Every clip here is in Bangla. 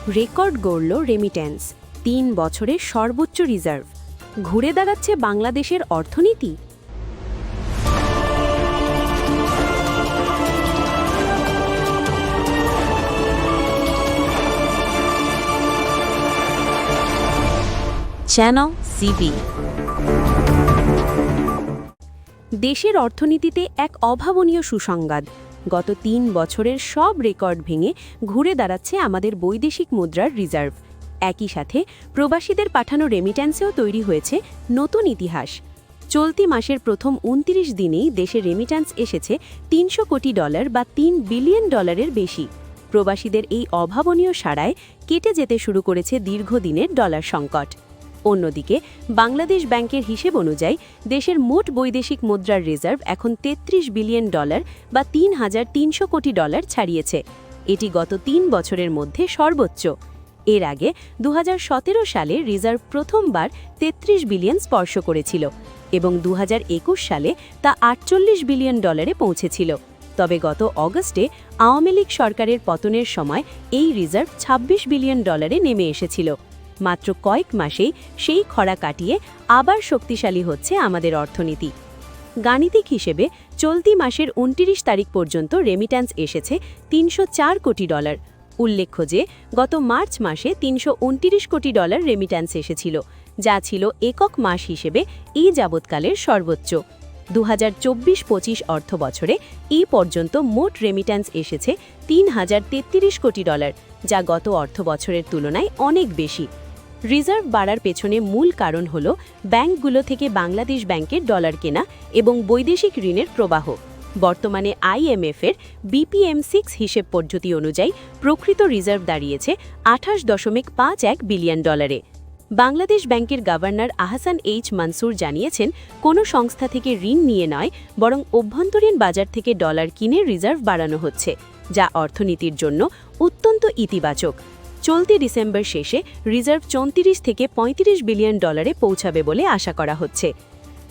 রেকর্ড গড়ল রেমিট্যান্স, ৩ বছরের সর্বোচ্চ রিজার্ভ। ঘুরে দাঁড়াচ্ছে বাংলাদেশের অর্থনীতি। Channel CB. দেশের অর্থনীতিতে এক অভাবনীয় সুসংবাদ। গত ৩ বছরের সব রেকর্ড ভেঙে ঘুরে দাঁড়াচ্ছে আমাদের বৈদেশিক মুদ্রার রিজার্ভ। একই সাথে প্রবাসীদের পাঠানো রেমিট্যান্সেও তৈরি হয়েছে নতুন ইতিহাস। চলতি মাসের প্রথম ২৯ দিনেই দেশে রেমিট্যান্স এসেছে $৩০০ কোটি বা $৩ বিলিয়ন বেশি। প্রবাসীদের এই অভাবনীয় সাড়ায় কেটে যেতে শুরু করেছে দীর্ঘদিনের ডলার সংকট। অন্যদিকে বাংলাদেশ ব্যাংকের হিসেব অনুযায়ী দেশের মোট বৈদেশিক মুদ্রার রিজার্ভ এখন $৩৩ বিলিয়ন বা $৩,৩০০ কোটি ছাড়িয়েছে। এটি গত ৩ বছরের মধ্যে সর্বোচ্চ। এর আগে ২০১৭ সালে রিজার্ভ প্রথমবার $৩৩ বিলিয়ন স্পর্শ করেছিল এবং ২০২১ সালে তা $৪৮ বিলিয়ন পৌঁছেছিল। তবে গত অগস্টে আওয়ামী লীগ সরকারের পতনের সময় এই রিজার্ভ $২৬ বিলিয়ন নেমে এসেছিল। মাত্র কয়েক মাসেই সেই খরা কাটিয়ে আবার শক্তিশালী হচ্ছে আমাদের অর্থনীতি। গাণিতিক হিসেবে চলতি মাসের ২৯ তারিখ পর্যন্ত রেমিট্যান্স এসেছে $৩০৪ কোটি। উল্লেখ্য যে গত মার্চ মাসে $৩২৯ কোটি রেমিট্যান্স এসেছিল, যা ছিল একক মাস হিসেবে এই যাবৎকালের সর্বোচ্চ। ২০২৪-২৫ অর্থ বছরে এই পর্যন্ত মোট রেমিট্যান্স এসেছে $৩,০৩৩ কোটি, যা গত অর্থ বছরের তুলনায় অনেক বেশি। রিজার্ভ বাড়ার পেছনে মূল কারণ হল ব্যাংকগুলো থেকে বাংলাদেশ ব্যাংকের ডলার কেনা এবং বৈদেশিক ঋণের প্রবাহ। বর্তমানে IMF-এর BPM6 হিসেব পদ্ধতি অনুযায়ী প্রকৃত রিজার্ভ দাঁড়িয়েছে $২৮.৫১ বিলিয়ন। বাংলাদেশ ব্যাংকের গভর্নর আহসান এইচ মানসুর জানিয়েছেন, কোনো সংস্থা থেকে ঋণ নিয়ে নয়, বরং অভ্যন্তরীণ বাজার থেকে ডলার কিনে রিজার্ভ বাড়ানো হচ্ছে, যা অর্থনীতির জন্য অত্যন্ত ইতিবাচক। চলতি ডিসেম্বর শেষে রিজার্ভ $৩৪ থেকে $৩৫ বিলিয়ন পৌঁছাবে বলে আশা করা হচ্ছে।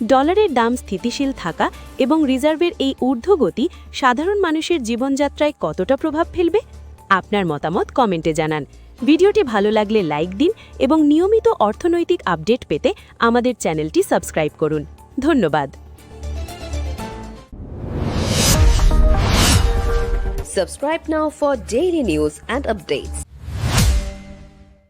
ডলারের দাম স্থিতিশীল থাকা এবং রিজার্ভের এই ঊর্ধ্বগতি সাধারণ মানুষের জীবনযাত্রায় কতটা প্রভাব ফেলবে? আপনার মতামত কমেন্টে জানান। ভিডিওটি ভালো লাগলে লাইক দিন এবং নিয়মিত অর্থনৈতিক আপডেট পেতে আমাদের চ্যানেলটি সাবস্ক্রাইব করুন। ধন্যবাদ। Subscribe now for daily news and updates.